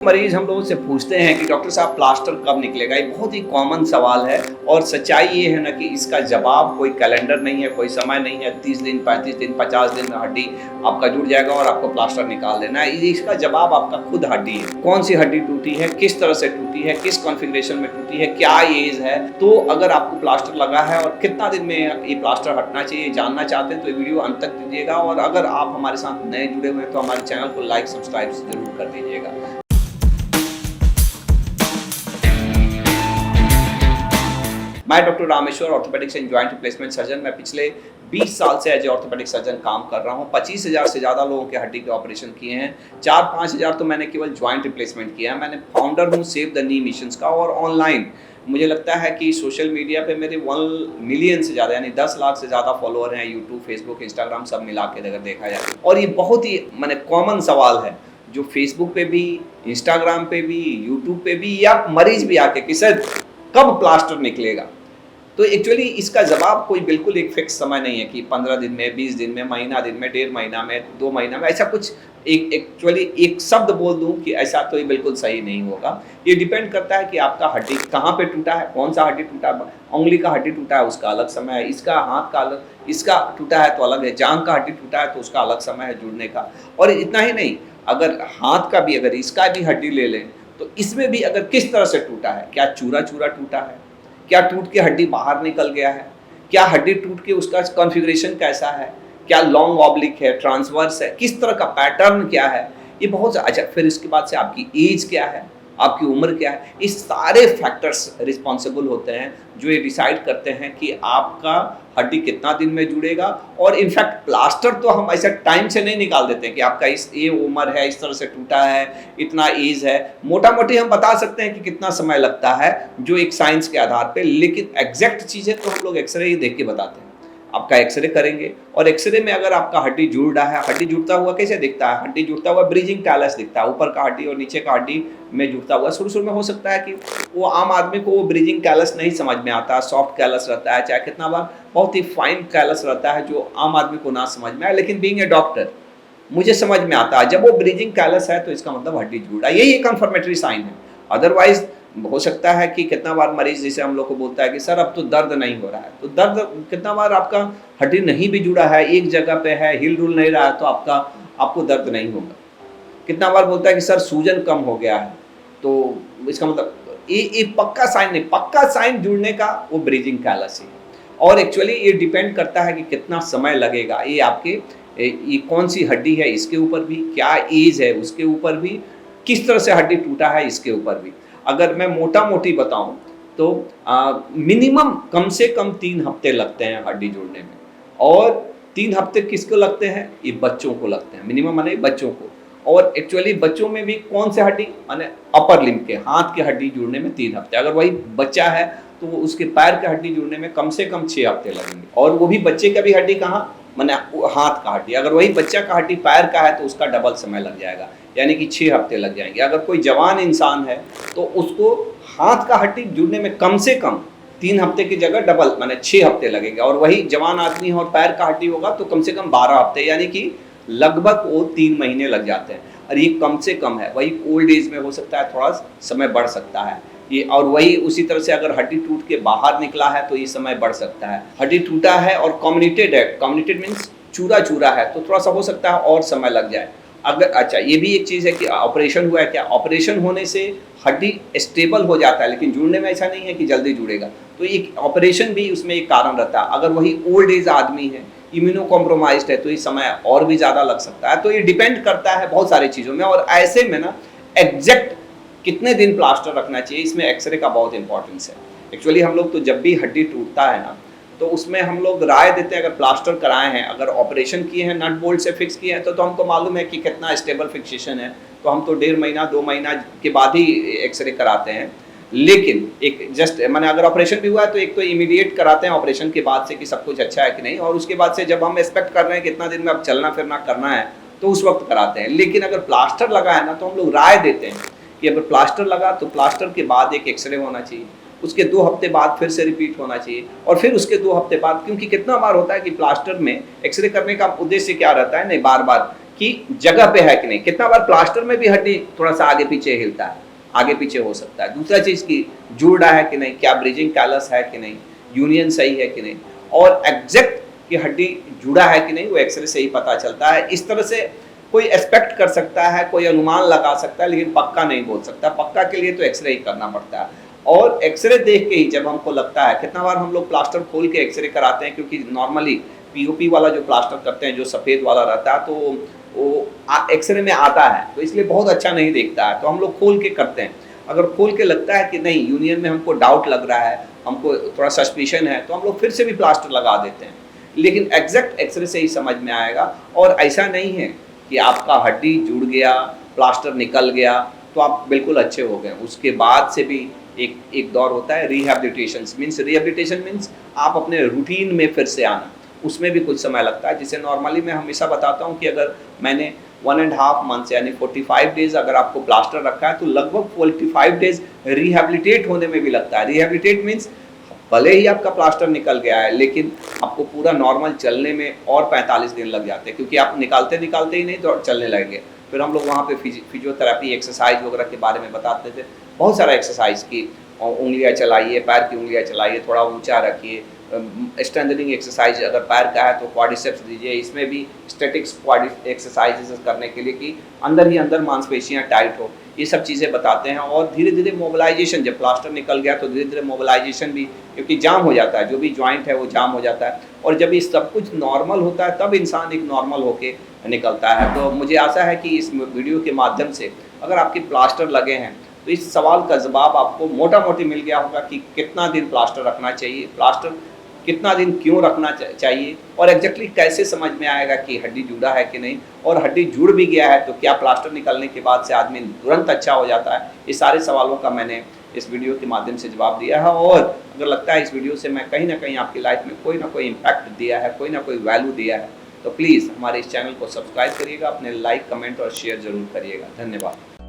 मरीज हम लोगों से पूछते हैं कि डॉक्टर साहब प्लास्टर कब निकलेगा। ये बहुत ही कॉमन सवाल है और सच्चाई ये है ना कि इसका जवाब कोई कैलेंडर नहीं है, कोई समय नहीं है। 30 दिन, 35 दिन, 50 दिन में हड्डी आपका जुड़ जाएगा और आपको प्लास्टर निकाल देना है। इसका जवाब आपका खुद हड्डी है। कौन सी हड्डी टूटी है, किस तरह से टूटी है, किस कॉन्फ़िगरेशन में टूटी है, क्या एज है। तो अगर आपको प्लास्टर लगा है और कितना दिन में ये प्लास्टर हटना चाहिए जानना चाहते हैं तो ये वीडियो अंत तक दीजिएगा। और अगर आप हमारे साथ नए जुड़े हुए हैं तो हमारे चैनल को लाइक सब्सक्राइब जरूर कर दीजिएगा। मैं doctor Rameshwar, orthopaedics and joint replacement surgeon. मैं पिछले 20 साल से एज ए ऑर्थोपेडिक सर्जन काम कर रहा हूँ। 25,000 से ज़्यादा लोगों के हड्डी के ऑपरेशन किए हैं। 4-5 हज़ार तो मैंने केवल जॉइंट रिप्लेसमेंट किया है। मैंने फाउंडर हूँ सेव द नी मिशंस का। और ऑनलाइन मुझे लगता है कि सोशल मीडिया पे मेरे 1 मिलियन से ज़्यादा यानी 10 लाख से ज़्यादा फॉलोअर हैं। यूट्यूब, फेसबुक, इंस्टाग्राम सब मिला के अगर देखा जाए। और ये बहुत ही कॉमन सवाल है जो फेसबुक पे भी, इंस्टाग्राम पे भी, यूट्यूब पे भी, या मरीज भी आके कि सर कब प्लास्टर निकलेगा। तो एक्चुअली इसका जवाब कोई बिल्कुल एक फिक्स समय नहीं है कि 15 दिन में, 20 दिन में, महीना दिन में, 1.5 महीना में, 2 महीना में, ऐसा कुछ एक शब्द बोल दूं कि ऐसा तो ये बिल्कुल सही नहीं होगा। ये डिपेंड करता है कि आपका हड्डी कहाँ पे टूटा है, कौन सा हड्डी टूटा है। उंगली का हड्डी टूटा है उसका अलग समय है, इसका हाथ का अलग, इसका टूटा है तो अलग है, जांघ का हड्डी टूटा है तो उसका अलग समय है जुड़ने का। और इतना ही नहीं, अगर हाथ का भी, अगर इसका भी हड्डी ले लें तो इसमें भी अगर किस तरह से टूटा है, क्या चूरा चूरा टूटा है, क्या टूट के हड्डी बाहर निकल गया है, क्या हड्डी टूट के उसका कॉन्फ़िगरेशन कैसा है, क्या लॉन्ग ऑब्लिक है, ट्रांसवर्स है, किस तरह का पैटर्न क्या है, ये बहुत अच्छा। फिर इसके बाद से आपकी एज क्या है, आपकी उम्र क्या है, ये सारे फैक्टर्स रिस्पॉन्सिबल होते हैं जो ये डिसाइड करते हैं कि आपका हड्डी कितना दिन में जुड़ेगा। और इनफैक्ट प्लास्टर तो हम ऐसा टाइम से नहीं निकाल देते हैं कि आपका ये उम्र है, इस तरह से टूटा है, इतना एज है। मोटा मोटी हम बता सकते हैं कि कितना समय लगता है जो एक साइंस के आधार पे, लेकिन एग्जैक्ट चीज़ें तो हम लोग एक्सरे ही देख के बताते हैं। आपका एक्सरे करेंगे और एक्सरे में अगर आपका हड्डी जुड़ रहा है, हड्डी जुड़ता हुआ कैसे दिखता है, हड्डी जुड़ता हुआ ब्रिजिंग कैलस दिखता है, ऊपर का हड्डी और नीचे का हड्डी में जुड़ता हुआ। शुरू में हो सकता है कि वो आम आदमी को वो ब्रिजिंग कैलस नहीं समझ में आता, सॉफ्ट कैलस रहता है, चाहे कितना बार बहुत ही फाइन कैलस रहता है जो आम आदमी को ना समझ में आए। लेकिन बीइंग ए डॉक्टर मुझे समझ में आता है जब वो ब्रिजिंग कैलस है तो इसका मतलब हड्डी जुड़ा, यही एक कन्फर्मेटरी साइन है। अदरवाइज हो सकता है कि कितना बार मरीज जिसे हम लोग को बोलता है कि सर अब तो दर्द नहीं हो रहा है, तो दर्द कितना बार आपका हड्डी नहीं भी जुड़ा है, एक जगह पे है, हिल डुल नहीं रहा है, तो आपको दर्द नहीं होगा। कितना बार बोलता है कि सर सूजन कम हो गया है, तो इसका मतलब ये पक्का साइन नहीं, पक्का साइन जुड़ने का वो ब्रिजिंग कैलस है। और एक्चुअली ये डिपेंड करता है कि कितना समय लगेगा, ये आपके ये कौन सी हड्डी है इसके ऊपर भी, क्या एज है उसके ऊपर भी, किस तरह से हड्डी टूटा है इसके ऊपर भी। अगर मैं मोटा मोटी बताऊं तो मिनिमम कम से कम 3 हफ्ते लगते हैं हड्डी जोड़ने में। और 3 हफ्ते किसको लगते हैं, ये बच्चों को लगते हैं, मिनिमम माने बच्चों को। और एक्चुअली बच्चों में भी कौन से हड्डी माने अपर लिम्ब के, हाथ के हड्डी जुड़ने में 3 हफ्ते। अगर वही बच्चा है तो उसके पैर के हड्डी जुड़ने में कम से कम 6 हफ्ते लगेंगे। और वो भी बच्चे का भी हड्डी कहाँ, माने हाथ का हड्डी। अगर वही बच्चा का हड्डी पैर का है तो उसका डबल समय लग जाएगा, यानी कि 6 हफ्ते लग जाएंगे। अगर कोई जवान इंसान है तो उसको हाथ का हड्डी जुड़ने में कम से कम 3 हफ्ते की जगह डबल माने 6 हफ्ते लगेगा। और वही जवान आदमी है और पैर का हड्डी होगा तो कम से कम 12 हफ्ते, यानी कि लगभग वो 3 महीने लग जाते हैं। और ये कम से कम है। वही ओल्ड एज में हो सकता है थोड़ा समय बढ़ सकता है ये। और वही उसी तरह से अगर हड्डी टूट के बाहर निकला है तो ये समय बढ़ सकता है। हड्डी टूटा है और कम्युनिटेड है, कम्युनिटेड मीन्स चूरा चूरा है, तो थोड़ा सा हो सकता है और समय लग जाए। अगर अच्छा ये भी एक चीज़ है कि ऑपरेशन हुआ है क्या, ऑपरेशन होने से हड्डी स्टेबल हो जाता है, लेकिन जुड़ने में ऐसा नहीं है कि जल्दी जुड़ेगा। तो एक ऑपरेशन भी उसमें एक कारण रहता है। अगर वही ओल्ड एज आदमी है, इम्यूनो कॉम्प्रोमाइज्ड है, तो ये समय और भी ज़्यादा लग सकता है। तो ये डिपेंड करता है बहुत सारी चीज़ों में। और ऐसे में ना एग्जैक्ट कितने दिन प्लास्टर रखना चाहिए, इसमें एक्सरे का बहुत इंपॉर्टेंस है। एक्चुअली हम लोग तो जब भी हड्डी टूटता है ना तो उसमें हम लोग राय देते हैं, अगर प्लास्टर कराए हैं, अगर ऑपरेशन किए हैं, नट बोल्ट से फिक्स किए हैं, तो हमको मालूम है कि कितना स्टेबल फिक्सेशन है, तो हम तो 1.5 महीना 2 महीना के बाद ही एक्सरे कराते हैं। लेकिन एक जस्ट मैंने अगर ऑपरेशन भी हुआ है तो एक तो इमीडिएट कराते हैं ऑपरेशन के बाद से कि सब कुछ अच्छा है कि नहीं, और उसके बाद से जब हम एक्सपेक्ट कर रहे हैं कितना दिन में अब चलना फिरना करना है तो उस वक्त कराते हैं। लेकिन अगर प्लास्टर लगा है ना तो हम लोग राय देते हैं कि अगर प्लास्टर लगा तो प्लास्टर के बाद एक एक्सरे होना चाहिए, उसके 2 हफ्ते बाद फिर से रिपीट होना चाहिए, और फिर उसके 2 हफ्ते बाद, क्योंकि कितना बार होता है कि प्लास्टर में एक्सरे करने का उद्देश्य क्या रहता है, नहीं बार बार कि जगह पे है कि नहीं। कितना बार प्लास्टर में भी हड्डी थोड़ा सा आगे पीछे हिलता है, आगे पीछे हो सकता है। दूसरा चीज़ की जुड़ रहा है कि नहीं, क्या ब्रिजिंग कैलस है कि नहीं, यूनियन सही है कि नहीं, और एग्जैक्ट कि हड्डी जुड़ा है कि नहीं वो एक्सरे से ही पता चलता है। इस तरह से कोई एक्सपेक्ट कर सकता है, कोई अनुमान लगा सकता है, लेकिन पक्का नहीं बोल सकता। पक्का के लिए तो एक्सरे ही करना पड़ता है, और एक्सरे देख के ही जब हमको लगता है, कितना बार हम लोग प्लास्टर खोल के एक्सरे कराते हैं, क्योंकि नॉर्मली पीओपी वाला जो प्लास्टर करते हैं जो सफ़ेद वाला रहता है, तो वो एक्सरे में आता है, तो इसलिए बहुत अच्छा नहीं दिखता है, तो हम लोग खोल के करते हैं। अगर खोल के लगता है कि नहीं यूनियन में हमको डाउट लग रहा है, हमको थोड़ा सस्पिशन है, तो हम लोग फिर से भी प्लास्टर लगा देते हैं, लेकिन एग्जैक्ट एक्सरे से ही समझ में आएगा। और ऐसा नहीं है कि आपका हड्डी जुड़ गया, प्लास्टर निकल गया तो आप बिल्कुल अच्छे हो गए। उसके बाद से भी एक दौर होता है रिहैबिलिटेशन मीन्स आप अपने रूटीन में फिर से आना, उसमें भी कुछ समय लगता है। जिसे नॉर्मली मैं हमेशा बताता हूँ कि अगर मैंने 1.5 मंथ्स यानी 45 डेज अगर आपको प्लास्टर रखा है, तो लगभग 45 डेज रिहैबिलिटेट होने में भी लगता है। रिहैबिलिटेट मीन्स भले ही आपका प्लास्टर निकल गया है, लेकिन आपको पूरा नॉर्मल चलने में और 45 दिन लग जाते हैं, क्योंकि आप निकालते ही नहीं तो चलने लगेंगे। फिर हम लोग वहाँ पे फिजियोथेरेपी एक्सरसाइज वगैरह के बारे में बताते थे, बहुत सारा एक्सरसाइज की, उंगलियाँ चलाइए, पैर की उंगलियाँ चलाइए, थोड़ा ऊंचा रखिए, स्ट्रेंथनिंग एक्सरसाइज अगर पैर का है तो क्वाड्रिसेप्स दीजिए। इसमें भी स्टैटिक्स एक्सरसाइजेस करने के लिए कि अंदर ही अंदर मांसपेशियाँ टाइट हो, ये सब चीज़ें बताते हैं। और धीरे धीरे मोबिलाइजेशन, जब प्लास्टर निकल गया तो धीरे धीरे मोबिलाइजेशन भी, क्योंकि जाम हो जाता है, जो भी जॉइंट है वो जाम हो जाता है, और जब ये सब कुछ नॉर्मल होता है तब इंसान एक नॉर्मल होके निकलता है। तो मुझे आशा है कि इस वीडियो के माध्यम से अगर आपके प्लास्टर लगे हैं तो इस सवाल का जवाब आपको मोटा मोटी मिल गया होगा कि कितना दिन प्लास्टर रखना चाहिए, प्लास्टर कितना दिन क्यों रखना चाहिए, और एग्जैक्टली कैसे समझ में आएगा कि हड्डी जुड़ा है कि नहीं, और हड्डी जुड़ भी गया है तो क्या प्लास्टर निकलने के बाद से आदमी तुरंत अच्छा हो जाता है। ये सारे सवालों का मैंने इस वीडियो के माध्यम से जवाब दिया है, और अगर लगता है इस वीडियो से मैं कहीं ना कहीं आपकी लाइफ में कोई ना कोई इम्पैक्ट दिया है, कोई ना कोई वैल्यू दिया है, तो प्लीज़ हमारे इस चैनल को सब्सक्राइब करिएगा, अपने लाइक, कमेंट और शेयर ज़रूर करिएगा। धन्यवाद।